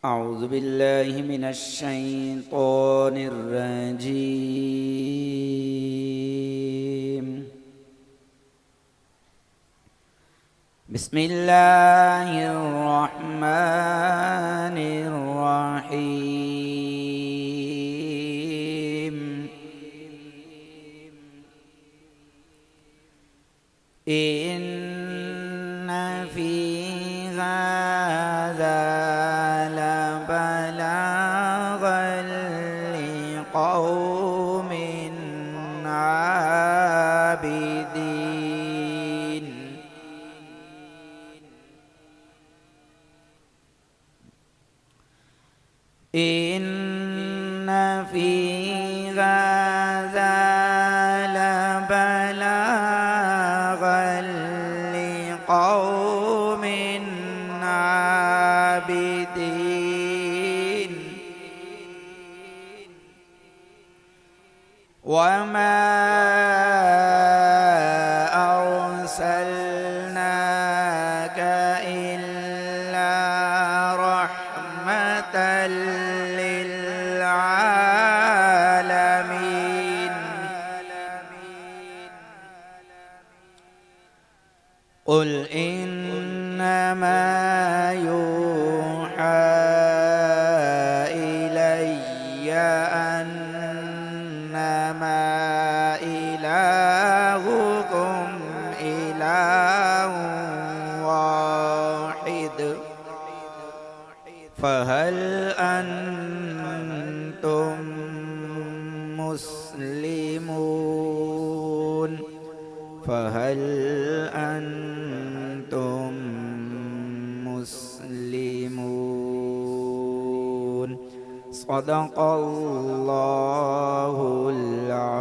أعوذ بالله من الشيطان الرجيم. بسم الله الرحمن الرحيم. إن في هذا لبلاغا لقوم عابدين. إن في هذا لبلاغا لقوم عابدين. وما أرسلناك إلا رحمة للعالمين. قل إنما يوحى إلي أنما إلهكم إله واحد فهل أنتم مسلمون؟ فهل أنتم مسلمون؟ صدق الله العظيم.